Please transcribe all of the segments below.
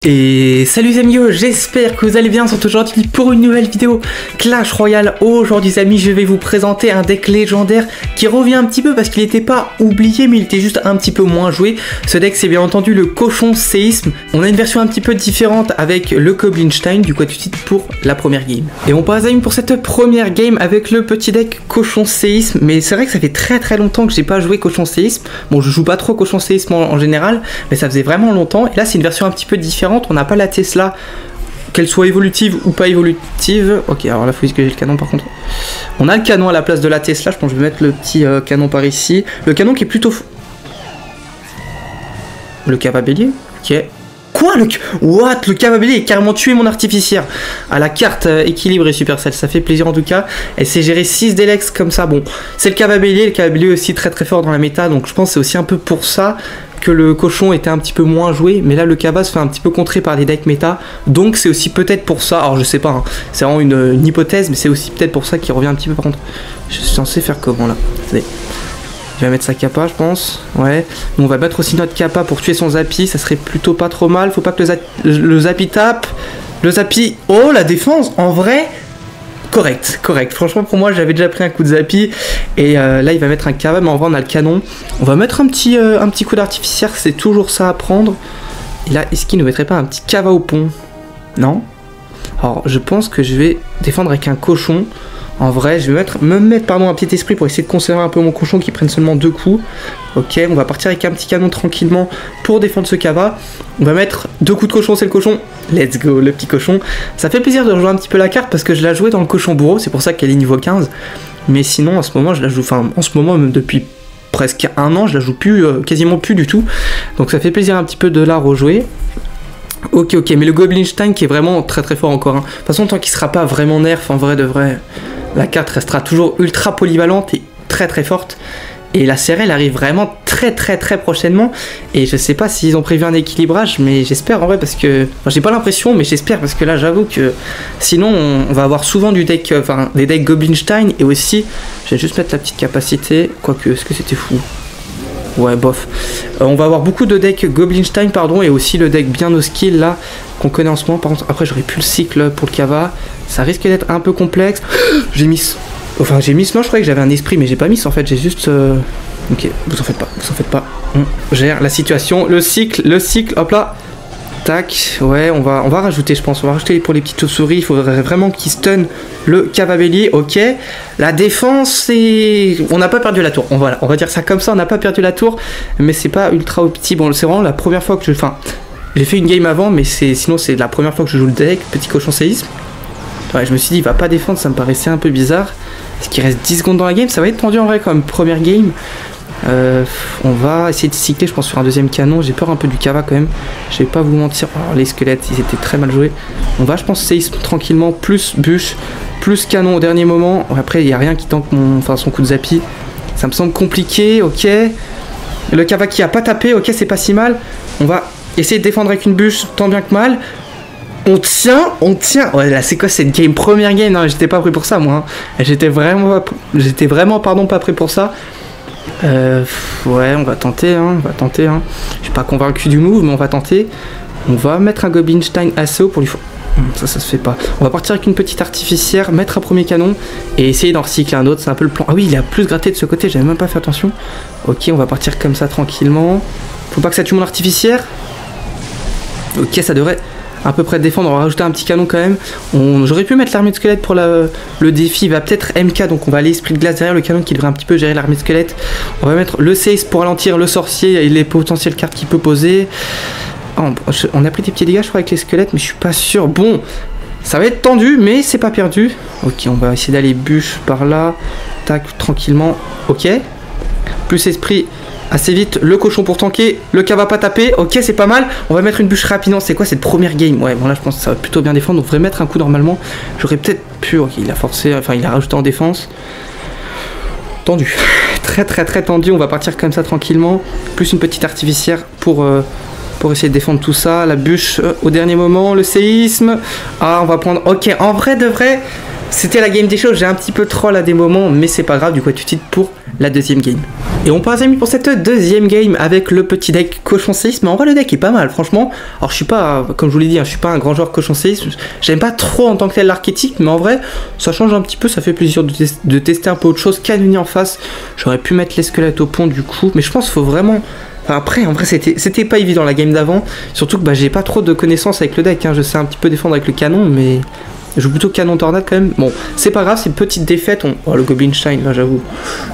Et salut les amis, j'espère que vous allez bien. On se retrouve aujourd'hui pour une nouvelle vidéo Clash Royale. Aujourd'hui les amis, je vais vous présenter un deck légendaire qui revient un petit peu parce qu'il n'était pas oublié mais il était juste un petit peu moins joué. Ce deck c'est bien entendu le Cochon Séisme. On a une version un petit peu différente avec le Goblinstein, du coup tout de suite pour la première game. Et on passe les amis pour cette première game avec le petit deck Cochon Séisme. Mais c'est vrai que ça fait très longtemps que j'ai pas joué Cochon Séisme. Bon, je joue pas trop Cochon Séisme en général, mais ça faisait vraiment longtemps. Et là c'est une version un petit peu différente. On n'a pas la Tesla, qu'elle soit évolutive ou pas évolutive. Ok, alors là, il faut que j'ai le canon par contre. On a le canon à la place de la Tesla. Je pense que je vais mettre le petit canon par ici. Le canon qui est plutôt... Le Cavabellier. Ok. Quoi le... What? Le Cavabellier est carrément tué mon artificière. À la carte équilibre et Supercell. Ça fait plaisir en tout cas. Elle sait gérer 6 Delex comme ça. Bon, c'est le Cavabellier. Le Cavabellier est aussi très fort dans la méta. Donc je pense que c'est aussi un peu pour ça que le cochon était un petit peu moins joué, mais là le Cava se fait un petit peu contrer par des decks méta, donc c'est aussi peut-être pour ça, alors je sais pas, hein, c'est vraiment une hypothèse, mais c'est aussi peut-être pour ça qu'il revient un petit peu. Par contre, je suis censé faire comment là? Attendez. Il va mettre sa Kappa, je pense, ouais. On va mettre aussi notre Kappa pour tuer son Zappy, ça serait plutôt pas trop mal, faut pas que le Zappy tape, le Zappy, oh la défense, en vrai... Correct. Franchement, pour moi, j'avais déjà pris un coup de Zappy. Et là, il va mettre un Cava, mais en vrai, on a le canon. On va mettre un petit coup d'artificière, c'est toujours ça à prendre. Et là, est-ce qu'il ne mettrait pas un petit Cava au pont? Non. Alors, je pense que je vais défendre avec un cochon. En vrai, je vais me mettre un petit esprit pour essayer de conserver un peu mon cochon qui prenne seulement 2 coups. Ok, on va partir avec un petit canon tranquillement pour défendre ce Cava. On va mettre 2 coups de cochon, c'est le cochon. Let's go, le petit cochon. Ça fait plaisir de rejouer un petit peu la carte parce que je la jouais dans le cochon bourreau, c'est pour ça qu'elle est niveau 15. Mais sinon, en ce moment, je la joue, enfin, en ce moment, même depuis presque un an, je la joue plus, quasiment plus du tout. Donc ça fait plaisir un petit peu de la rejouer. Ok, mais le Goblinstein qui est vraiment très fort encore. Hein. De toute façon, tant qu'il sera pas vraiment nerf, en vrai de vrai, la carte restera toujours ultra polyvalente et très forte. Et la série elle arrive vraiment très prochainement. Et je sais pas s'ils ont prévu un équilibrage, mais j'espère en vrai parce que... Enfin, j'ai pas l'impression, mais j'espère parce que là j'avoue que... Sinon on va avoir souvent du deck, enfin des decks Goblinstein et aussi... Je vais juste mettre la petite capacité, quoique, est-ce que c'était fou? Ouais, bof. On va avoir beaucoup de decks Goblinstein, pardon, et aussi le deck bien no skill là, qu'on connaît en ce moment. Par contre, après j'aurais plus le cycle pour le Cava. Ça risque d'être un peu complexe. J'ai mis... Enfin, j'ai mis... Non, je croyais que j'avais un esprit, mais j'ai pas mis en fait, j'ai juste... Ok, vous en faites pas. On gère la situation. Le cycle, hop là. Tac, ouais, on va rajouter, je pense. On va rajouter pour les petites chauves-souris. Il faudrait vraiment qu'ils stun le Cavabellier. Ok. La défense, c'est... On n'a pas perdu la tour. On va dire ça comme ça, on n'a pas perdu la tour. Mais c'est pas ultra opti. Bon, c'est vraiment la première fois que je... Enfin, j'ai fait une game avant, mais sinon c'est la première fois que je joue le deck. Petit cochon séisme. Ouais, je me suis dit, il va pas défendre, ça me paraissait un peu bizarre. Est-ce qu'il reste 10 secondes dans la game? Ça va être tendu en vrai comme première game. On va essayer de cycler, je pense, sur un deuxième canon. J'ai peur un peu du Cava quand même. Je vais pas vous mentir. Alors, les squelettes, ils étaient très mal joués. On va, je pense, séisme tranquillement, plus bûche, plus canon au dernier moment. Après, il n'y a rien qui tank son coup de Zappy. Ça me semble compliqué, ok. Le Cava qui a pas tapé, ok, c'est pas si mal. On va essayer de défendre avec une bûche, tant bien que mal. On tient. Ouais, là, c'est quoi cette game? Première game? Non, j'étais pas prêt pour ça, moi. Hein. J'étais vraiment, pardon, pas prêt pour ça. Ouais, on va tenter, hein. Je suis pas convaincu du move, mais on va tenter. On va mettre un Goblinstein assez haut pour lui... Ça se fait pas. On va partir avec une petite artificière, mettre un premier canon et essayer d'en recycler un autre. C'est un peu le plan. Ah oui, il a plus gratté de ce côté, j'avais même pas fait attention. Ok, on va partir comme ça tranquillement. Faut pas que ça tue mon artificière. Ok, ça devrait... à peu près défendre. On va rajouter un petit canon quand même. J'aurais pu mettre l'armée de squelette pour le défi. Il va peut-être MK, donc on va aller esprit de glace derrière le canon qui devrait un petit peu gérer l'armée de squelette. On va mettre le Seis pour ralentir le sorcier et les potentielles cartes qu'il peut poser. On a pris des petits dégâts je crois avec les squelettes, mais je suis pas sûr. Bon, ça va être tendu, mais c'est pas perdu. Ok, on va essayer d'aller bûche par là. Tac, tranquillement. Ok. Plus esprit... Assez vite, le cochon pour tanker, le Cava pas taper, ok c'est pas mal. On va mettre une bûche rapidement, c'est quoi cette première game? Ouais bon là je pense que ça va plutôt bien défendre, on devrait mettre un coup normalement. J'aurais peut-être pu, ok il a forcé, enfin il a rajouté en défense. Tendu, très tendu, on va partir comme ça tranquillement. Plus une petite artificière pour essayer de défendre tout ça. La bûche au dernier moment, le séisme. Ah on va prendre, ok en vrai de vrai... c'était la game des choses. J'ai un petit peu troll à des moments, mais c'est pas grave. Du coup, tout de suite pour la deuxième game. Et on part les amis pour cette deuxième game avec le petit deck cochon 6. Mais en vrai, le deck est pas mal, franchement. Alors, je suis pas, comme je vous l'ai dit, hein, je suis pas un grand joueur cochon 6. J'aime pas trop en tant que tel l'archétype, mais en vrai, ça change un petit peu. Ça fait plaisir de tester un peu autre chose. Canonnier en face. J'aurais pu mettre les squelettes au pont du coup, mais je pense qu'il faut vraiment. Enfin, après, en vrai, c'était pas évident la game d'avant. Surtout que bah, j'ai pas trop de connaissances avec le deck. Hein. Je sais un petit peu défendre avec le canon, mais. Je joue plutôt canon tornade quand même. Bon, c'est pas grave, c'est une petite défaite. Oh, le Goblin Shine, là, j'avoue.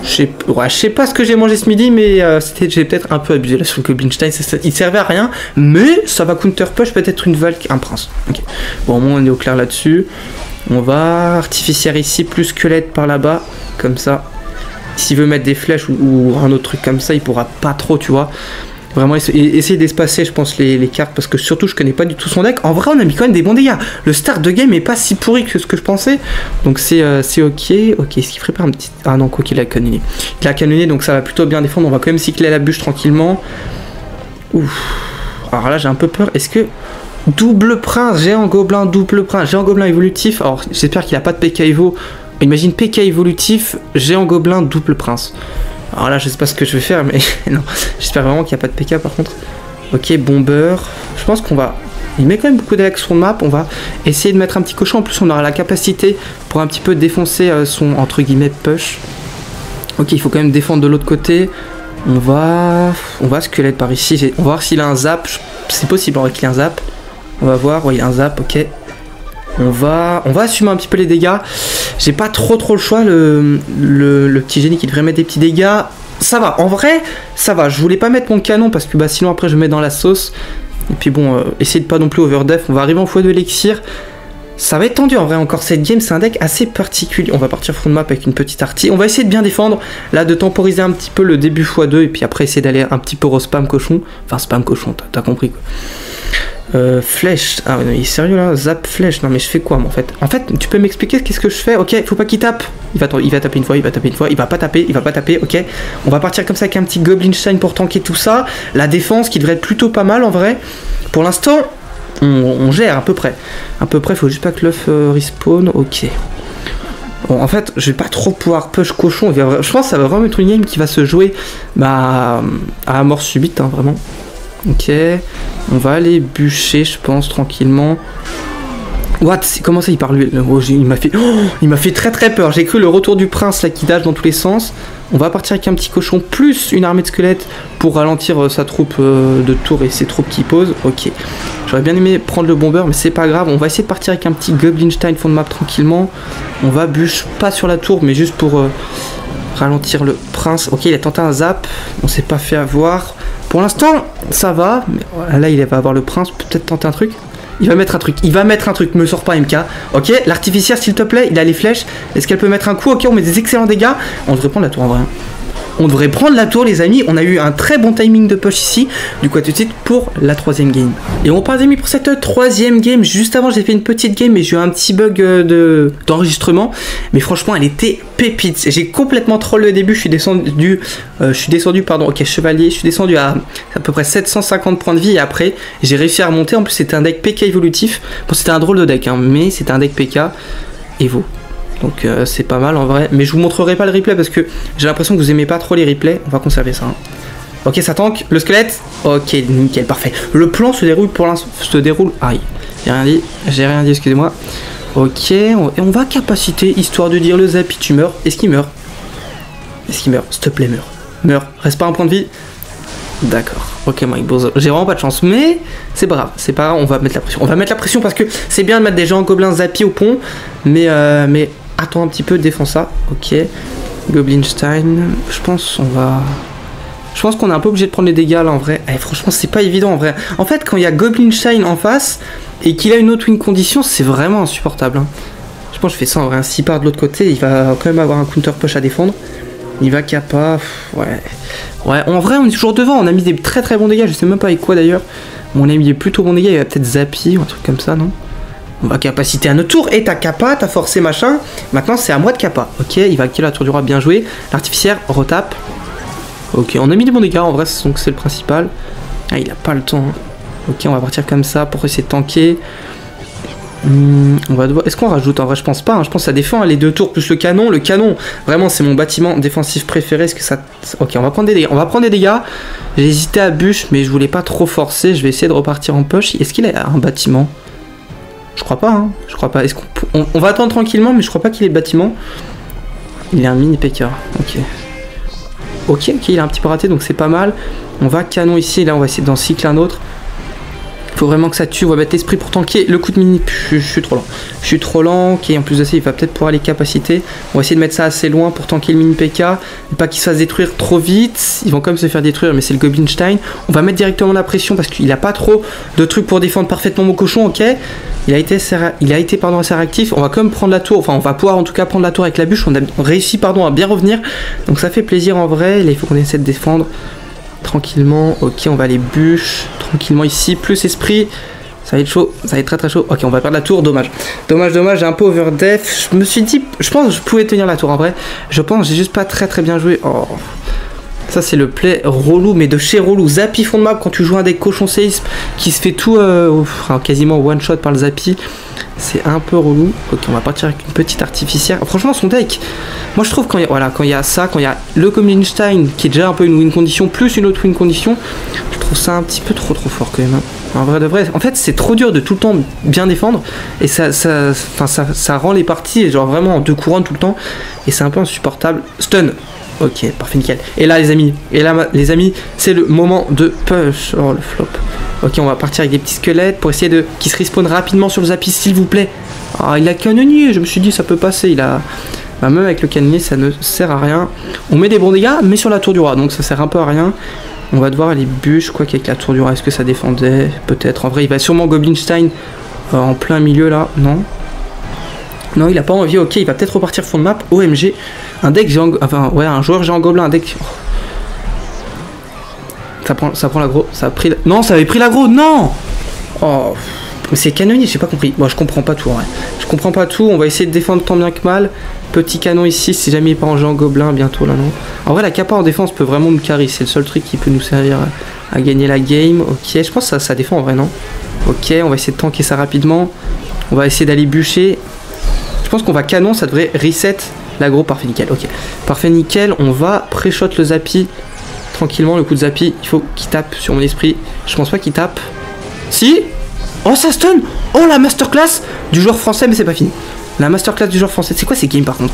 Je sais pas ce que j'ai mangé ce midi, mais j'ai peut-être un peu abusé là sur le Goblin Shine. Il servait à rien, mais ça va counter push peut-être une Valk, un prince. Okay. Bon, au moins on est au clair là-dessus. On va artificière ici, plus squelette par là-bas, comme ça. S'il veut mettre des flèches ou un autre truc comme ça, il pourra pas trop, tu vois. Vraiment essayer d'espacer, je pense, les cartes, parce que surtout, je connais pas du tout son deck. En vrai, on a mis quand même des bons dégâts. Le start de game est pas si pourri que ce que je pensais. Donc, c'est ok. Ok, est-ce qu'il prépare un petit... Ah non, quoi qu'il a canonné. Il a canonné, donc ça va plutôt bien défendre. On va quand même cycler la bûche tranquillement. Ouf. Alors là, j'ai un peu peur. Est-ce que... Double prince, géant gobelin, double prince, géant gobelin évolutif. Alors, j'espère qu'il a pas de PK Evo. Imagine PK évolutif, géant gobelin, double prince. Alors là, je sais pas ce que je vais faire, mais non. J'espère vraiment qu'il n'y a pas de PK par contre. Ok, bomber. Je pense qu'on va... Il met quand même beaucoup d'Alex sur le map. On va essayer de mettre un petit cochon. En plus, on aura la capacité pour un petit peu défoncer son, entre guillemets, push. Ok, il faut quand même défendre de l'autre côté. On va squelette par ici. On va voir s'il a un zap. C'est possible en vrai qu'il ait un zap. On va voir. Ouais, il a un zap, ok. On va assumer un petit peu les dégâts. J'ai pas trop le choix. Le petit génie qui devrait mettre des petits dégâts. Ça va. En vrai, ça va. Je voulais pas mettre mon canon parce que bah, sinon après je mets dans la sauce. Et puis bon, essayer de pas non plus overdef. On va arriver en x2 élixir. Ça va être tendu en vrai encore cette game. C'est un deck assez particulier. On va partir front map avec une petite artie. On va essayer de bien défendre. Là, de temporiser un petit peu le début x2. Et puis après essayer d'aller un petit peu au spam cochon. Enfin, spam cochon, t'as compris quoi. Flèche. Ah non, il est sérieux là? Zap flèche. Non mais je fais quoi moi en fait? En fait, tu peux m'expliquer qu'est-ce que je fais? Ok, faut pas qu'il tape. Il va taper une fois, il va taper une fois, il va pas taper, ok. On va partir comme ça avec un petit Goblin Shine pour tanker tout ça. La défense qui devrait être plutôt pas mal en vrai. Pour l'instant, on gère à peu près. À peu près, faut juste pas que l'œuf respawn. Ok. Bon, en fait, je vais pas trop pouvoir push cochon. Je pense que ça va vraiment être une game qui va se jouer bah, à mort subite, hein, vraiment. Ok, on va aller bûcher, je pense, tranquillement. What? Comment ça il parle lui? Oh, il m'a fait très peur. J'ai cru le retour du prince là qui dage dans tous les sens. On va partir avec un petit cochon plus une armée de squelettes pour ralentir sa troupe de tour et ses troupes qui posent. Ok, j'aurais bien aimé prendre le bomber mais c'est pas grave. On va essayer de partir avec un petit Goblinstein fond de map tranquillement. On va bûche pas sur la tour mais juste pour ralentir le prince. Ok, il a tenté un zap, on s'est pas fait avoir. Pour l'instant, ça va. Mais là, il va avoir le prince. Peut-être tenter un truc. Il va mettre un truc. Me sort pas MK. Ok, l'artificière, s'il te plaît. Il a les flèches. Est-ce qu'elle peut mettre un coup? Ok, on met des excellents dégâts. On devrait prendre la tour en vrai. On devrait prendre la tour, les amis. On a eu un très bon timing de push ici. Du coup, à tout de suite pour la troisième game. Et on part, les amis, pour cette troisième game. Juste avant, j'ai fait une petite game, mais j'ai eu un petit bug d'enregistrement. Mais franchement, elle était pépite. J'ai complètement troll le début. Je suis descendu, pardon. Ok, chevalier. Je suis descendu à peu près 750 points de vie. Et après, j'ai réussi à remonter. En plus, c'était un deck PK évolutif. Bon, c'était un drôle de deck, hein, mais c'était un deck PK Evo. Donc c'est pas mal en vrai. Mais je vous montrerai pas le replay parce que j'ai l'impression que vous aimez pas trop les replays. On va conserver ça. Hein. Ok, ça tank. Le squelette. Ok, nickel, parfait. Le plan se déroule pour l'instant. Aïe, j'ai rien dit, excusez-moi. Ok, et on va capacité, histoire de dire le Zappy, tu meurs. Est-ce qu'il meurt? S'il te plaît, meurs. Reste pas un point de vie. D'accord. Ok, Mike Bozo. J'ai vraiment pas de chance, mais c'est pas grave. On va mettre la pression. Parce que c'est bien de mettre des gens en gobelins Zappy au pont, mais attends un petit peu, défends ça. Ok. Goblinstein. Je pense qu'on est un peu obligé de prendre les dégâts là en vrai. Franchement, c'est pas évident en vrai. En fait, quand il y a Goblinstein en face et qu'il a une autre win condition, c'est vraiment insupportable. Hein. Je pense que je fais ça en vrai. S'il part de l'autre côté, il va quand même avoir un counter push à défendre. Il va kappa. Ouais, en vrai, on est toujours devant. On a mis des très bons dégâts. Je sais même pas avec quoi d'ailleurs. On a mis des plutôt bons dégâts. Il va peut-être Zappy ou un truc comme ça, non? On va capaciter à notre tour. Et t'as kappa, t'as forcé machin. Maintenant, c'est à moi de kappa. Ok, il va kill la tour du roi. Bien joué. L'artificière retape. Ok, on a mis des bons dégâts en vrai. Donc c'est le principal. Ah, il a pas le temps. Ok, on va partir comme ça pour essayer de tanker. On va devoir... Est-ce qu'on rajoute? En vrai, je pense pas. Hein. Je pense que ça défend les 2 tours plus le canon. Le canon, vraiment, c'est mon bâtiment défensif préféré. Est-ce que ça... Ok, on va prendre des dégâts. On va prendre des dégâts. J'ai hésité à bûche, mais je voulais pas trop forcer. Je vais essayer de repartir en push. Est-ce qu'il a un bâtiment? Je crois pas. Hein. Je crois pas. Est-ce on va attendre tranquillement, mais je crois pas qu'il ait le bâtiment. Il a un mini PK. Ok. Ok, il a un petit peu raté, donc c'est pas mal. On va canon ici. Là, on va essayer d'en cycler un autre. Faut vraiment que ça tue, on va mettre l'esprit pour tanker le coup de mini. Je suis trop lent. Je suis trop lent. Ok, en plus de ça, il va peut-être pouvoir les capacités. On va essayer de mettre ça assez loin pour tanker le mini PK. Et pas qu'il se fasse détruire trop vite. Ils vont quand même se faire détruire, mais c'est le Goblinstein. On va mettre directement la pression parce qu'il a pas trop de trucs pour défendre parfaitement mon cochon. Ok, il a été assez réactif. On va quand même prendre la tour. Enfin, on va pouvoir en tout cas prendre la tour avec la bûche. On a réussi, à bien revenir. Donc ça fait plaisir en vrai. Là, il faut qu'on essaie de défendre tranquillement. Ok, on va les bûches tranquillement ici, plus esprit, ça va être chaud, ça va être très très chaud. Ok, on va perdre la tour, dommage, j'ai un peu overdef. Je me suis dit, je pense que je pouvais tenir la tour en vrai. Je pense, j'ai juste pas très bien joué. Oh, ça c'est le play relou, mais de chez relou. Zappy fond de map quand tu joues un deck cochon séisme qui se fait tout quasiment one shot par le Zappy. C'est un peu relou. Ok, on va partir avec une petite artificière. Franchement, son deck, moi je trouve quand il y a ça, quand il y a le Goblinstein qui est déjà un peu une win condition, plus une autre win condition, je trouve ça un petit peu trop fort quand même. Hein. En vrai de vrai, en fait, c'est trop dur de tout le temps bien défendre et ça rend les parties genre vraiment en 2 couronnes tout le temps et c'est un peu insupportable. Stun. Ok, parfait, nickel. Et là, les amis, c'est le moment de push. Oh, le flop. Ok, on va partir avec des petits squelettes pour essayer de qu'ils se respawnent rapidement sur le Zappy, s'il vous plaît. Ah, il a canonnier, je me suis dit ça peut passer. Il a... Bah, même avec le canonnier, ça ne sert à rien. On met des bons dégâts, mais sur la tour du roi, donc ça sert un peu à rien. On va devoir aller bûche, quoi qu'avec la tour du roi, est-ce que ça défendait? Peut-être. En vrai, il va sûrement Goblinstein en plein milieu là, non? Non, il a pas envie. Ok, il va peut-être repartir fond de map. OMG, un deck géant, enfin ouais, un joueur géant gobelin, un deck. Ça prend l'aggro. Ça a pris. Non, ça avait pris l'aggro. Non. Oh, c'est canonnier. J'ai pas compris. Moi, je comprends pas tout. Ouais. Je comprends pas tout. On va essayer de défendre tant bien que mal. Petit canon ici. Si jamais il part en géant gobelin bientôt là, non. En vrai, la capa en défense peut vraiment nous carry. C'est le seul truc qui peut nous servir à gagner la game. Ok, je pense que ça défend en vrai, non. Ok, on va essayer de tanker ça rapidement. On va essayer d'aller bûcher. Je pense qu'on va canon, ça devrait reset l'aggro. Parfait, nickel. Ok, parfait, nickel. On va pré-shot le Zappy tranquillement. Le coup de Zappy, il faut qu'il tape sur mon esprit. Je pense pas qu'il tape. Si. Oh, ça stun. Oh, la masterclass du joueur français, mais c'est pas fini. La masterclass du joueur français. C'est quoi ces games par contre?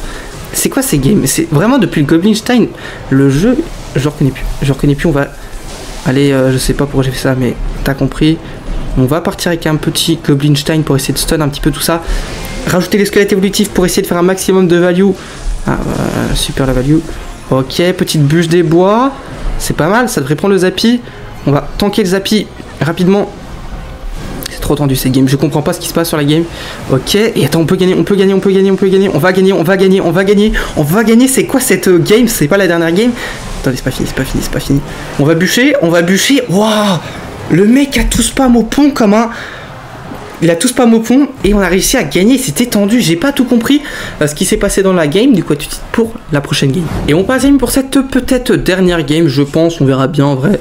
C'est quoi ces games? C'est vraiment depuis le Goblinstein, le jeu, je reconnais plus. Je reconnais plus. On va aller, je sais pas pourquoi j'ai fait ça, mais t'as compris. On va partir avec un petit Goblinstein pour essayer de stun un petit peu tout ça. Rajouter les squelettes évolutifs pour essayer de faire un maximum de value. Ah, super la value. Ok, petite bûche des bois. C'est pas mal, ça devrait prendre le Zappy. On va tanker le Zappy rapidement. C'est trop tendu cette game, je comprends pas ce qui se passe sur la game. Ok, et attends, on peut gagner. On va gagner. C'est quoi cette game? C'est pas la dernière game. Attendez, c'est pas fini. On va bûcher. Waouh! Le mec a tout spam au pont comme un... Il a tout spam au pont et on a réussi à gagner. C'était tendu. J'ai pas tout compris ce qui s'est passé dans la game. Du coup, tout de suite pour la prochaine game. Et on passe pour cette peut-être dernière game, je pense. On verra bien en vrai.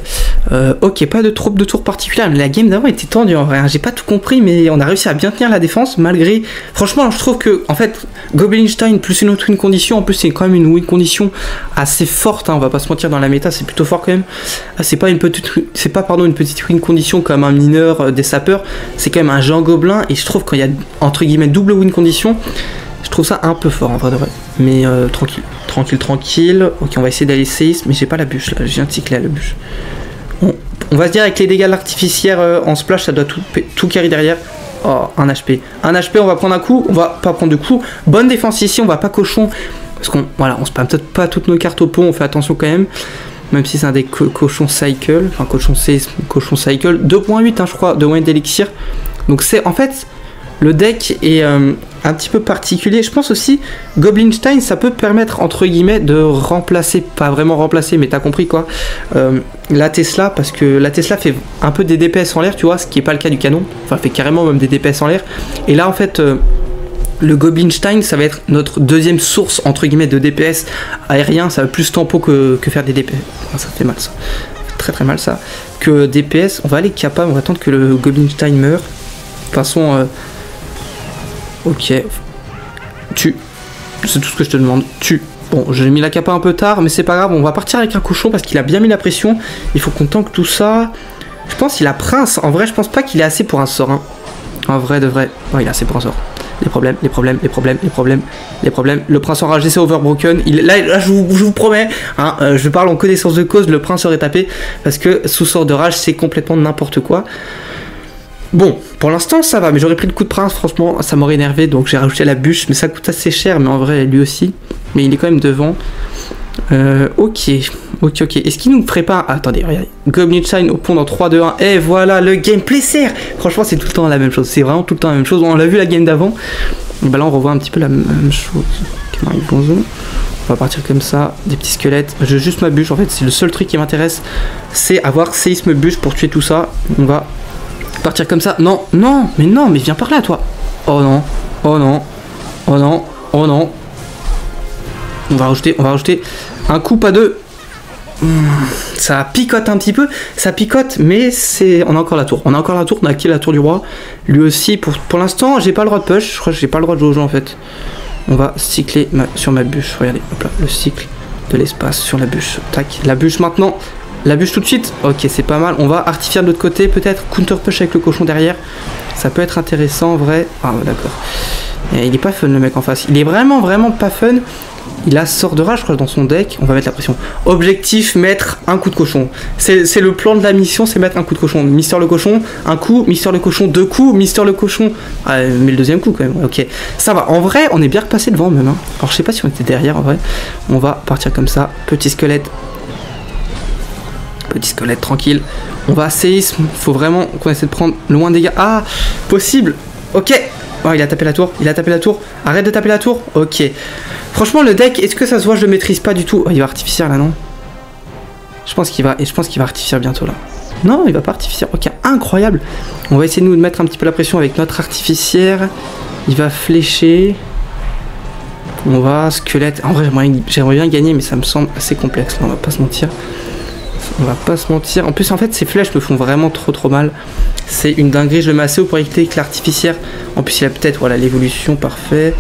Ok, pas de troupe de tour particulière. Mais la game d'avant était tendue en vrai. Hein. J'ai pas tout compris, mais on a réussi à bien tenir la défense malgré. Franchement, je trouve que en fait, Goblinstein plus une autre win condition. En plus, c'est quand même une win condition assez forte. Hein. On va pas se mentir, dans la méta, c'est plutôt fort quand même. C'est pas une petite win condition comme un mineur des sapeurs. C'est quand même un géant gobelin et je trouve quand il y a entre guillemets double win condition, je trouve ça un peu fort en vrai de vrai. Mais tranquille. Ok, on va essayer d'aller séisme, mais j'ai pas la bûche là, je viens de cycler à la bûche. On va se dire avec les dégâts de l'artificière en splash, ça doit tout carry derrière. Oh, un HP, on va prendre un coup, on va pas prendre de coup. Bonne défense ici, on va pas cochon parce qu'on on spam peut-être pas toutes nos cartes au pont, on fait attention quand même. Même si c'est un des cochons cycle, enfin cochon cycle, 2.8 hein, je crois, de moyenne d'élixir. Donc c'est en fait, le deck est un petit peu particulier. Je pense aussi, Goblinstein, ça peut permettre entre guillemets de remplacer, pas vraiment remplacer, mais t'as compris quoi, la Tesla, parce que la Tesla fait un peu des DPS en l'air, tu vois, ce qui n'est pas le cas du canon. Enfin, fait carrément même des DPS en l'air. Et là en fait... le Goblinstein, ça va être notre deuxième source entre guillemets de DPS aérien. Ça va plus tempo que faire des DPS. Ça fait mal ça. Ça fait très mal ça. Que DPS, on va aller capable, on va attendre que le Goblinstein meure. De toute façon, Ok. Tue. C'est tout ce que je te demande. Tue. Bon, j'ai mis la capa un peu tard, mais c'est pas grave. On va partir avec un cochon parce qu'il a bien mis la pression. Il faut qu'on tanque tout ça. Je pense qu'il a prince. En vrai, je pense pas qu'il est assez pour un sort. Hein. En vrai, de vrai. Ouais, il est assez pour un sort. Les problèmes. Le prince enragé, c'est overbroken. Là, je vous promets, hein, je parle en connaissance de cause, le prince aurait tapé. Parce que sous sort de rage, c'est complètement n'importe quoi. Bon, pour l'instant ça va, mais j'aurais pris le coup de prince, franchement ça m'aurait énervé, donc j'ai rajouté la bûche, mais ça coûte assez cher, mais en vrai lui aussi, mais il est quand même devant. Ok. Est-ce qu'il nous ferait pas... Attendez, regardez, Goblin Shine au pont dans 3, 2, 1, et voilà, le gameplay sert. Franchement c'est tout le temps la même chose, c'est vraiment tout le temps la même chose, on l'a vu la game d'avant, et bah là on revoit un petit peu la même chose. On va partir comme ça, des petits squelettes, j'ai juste ma bûche, en fait c'est le seul truc qui m'intéresse, c'est avoir séisme bûche pour tuer tout ça, on va... partir comme ça. Non, mais viens par là, toi. Oh non. On va rajouter un coup, pas deux. Ça picote un petit peu. Ça picote, mais c'est... On a encore la tour. On a acquis la tour du roi. Lui aussi, pour l'instant, j'ai pas le droit de push. Je crois que j'ai pas le droit de jouer au jeu, en fait. On va cycler sur ma bûche. Regardez, hop là, le cycle de l'espace sur la bûche. Tac, la bûche maintenant. La bûche tout de suite, ok c'est pas mal, on va artifier de l'autre côté, peut-être counter push avec le cochon derrière, ça peut être intéressant en vrai, ah d'accord, il est pas fun le mec en face, il est vraiment pas fun, il a sort de rage je crois dans son deck, on va mettre la pression, objectif mettre un coup de cochon, c'est le plan de la mission, c'est mettre un coup de cochon, Mister le cochon, un coup, Mister le cochon, deux coups, Mister le cochon, mais le deuxième coup quand même, ok, ça va, en vrai on est bien repassé devant même, hein. Alors je sais pas si on était derrière en vrai, on va partir comme ça, petit squelette tranquille. On va séisme. Faut vraiment qu'on essaie de prendre loin des gars. Ah, possible. Ok. Oh, il a tapé la tour. Arrête de taper la tour. Ok. Franchement, le deck, est-ce que ça se voit? Je le maîtrise pas du tout. Oh, il va artificier là, non? Je pense qu'il va artificier bientôt là. Non, il va pas artificier. Ok, incroyable. On va essayer de nous mettre un petit peu la pression avec notre artificière. Il va flécher. On va squelette. En vrai, j'aimerais bien gagner, mais ça me semble assez complexe. Là, on va pas se mentir. En plus en fait ces flèches me font vraiment trop mal. C'est une dinguerie, je le mets assez haut pour éviter que l'artificière. En plus il a peut-être voilà l'évolution parfait.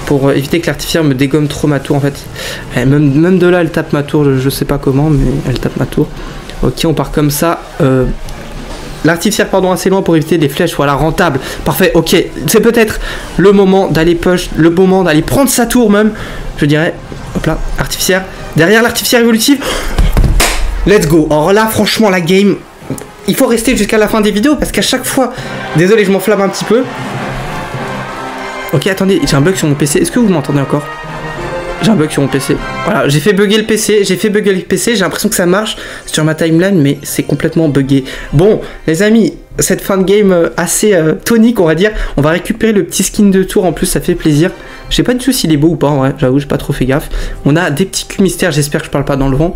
Pour éviter que l'artificière me dégomme trop ma tour en fait. Même de là elle tape ma tour, je sais pas comment mais elle tape ma tour. Ok on part comme ça. L'artificière pardon assez loin pour éviter des flèches, voilà rentable. Parfait, ok. C'est peut-être le moment d'aller push, le moment d'aller prendre sa tour même. Je dirais. Hop là, artificière. Derrière l'artificière évolutive. Let's go. Alors là, franchement, la game, il faut rester jusqu'à la fin des vidéos parce qu'à chaque fois, désolé, je m'enflamme un petit peu. Ok, attendez, j'ai un bug sur mon PC. Est-ce que vous m'entendez encore? J'ai un bug sur mon PC. Voilà, j'ai fait bugger le PC. J'ai l'impression que ça marche sur ma timeline, mais c'est complètement buggé. Bon, les amis, cette fin de game assez tonique, on va dire. On va récupérer le petit skin de tour. En plus, ça fait plaisir. Je sais pas du tout s'il est beau ou pas, en vrai. J'avoue, j'ai pas trop fait gaffe. On a des petits culs mystères. J'espère que je parle pas dans le vent.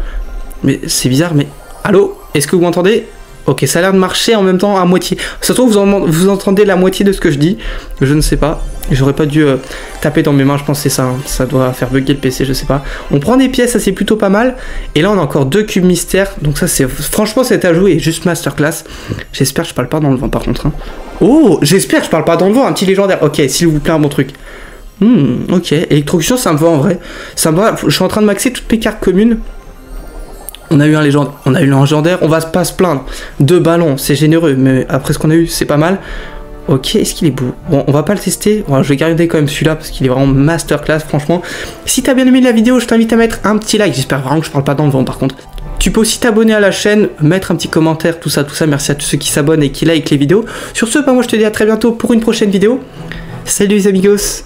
Mais c'est bizarre, mais... Allô? Est-ce que vous m'entendez? Ok, ça a l'air de marcher en même temps à moitié. Ça se trouve, vous entendez la moitié de ce que je dis. Je ne sais pas. J'aurais pas dû taper dans mes mains, je pense que c'est ça. Hein. Ça doit faire bugger le PC, je sais pas. On prend des pièces, ça c'est plutôt pas mal. Et là, on a encore 2 cubes mystères. Donc ça, c'est... Franchement, cet ajout est juste masterclass. J'espère que je parle pas dans le vent, par contre. Hein. Oh, j'espère que je parle pas dans le vent. Un petit légendaire. Ok, s'il vous plaît, un bon truc. Ok. Électrocution, ça me va en vrai. Ça me va. Je suis en train de maxer toutes mes cartes communes. On a eu un légendaire, on va pas se plaindre. 2 ballons, c'est généreux, mais après ce qu'on a eu, c'est pas mal. Ok, est-ce qu'il est beau? Bon, on va pas le tester. Bon, je vais garder quand même celui-là parce qu'il est vraiment masterclass, franchement. Si t'as bien aimé la vidéo, je t'invite à mettre un petit like. J'espère vraiment que je parle pas dans le vent par contre. Tu peux aussi t'abonner à la chaîne, mettre un petit commentaire, tout ça. Merci à tous ceux qui s'abonnent et qui like les vidéos. Sur ce, moi je te dis à très bientôt pour une prochaine vidéo. Salut les amigos!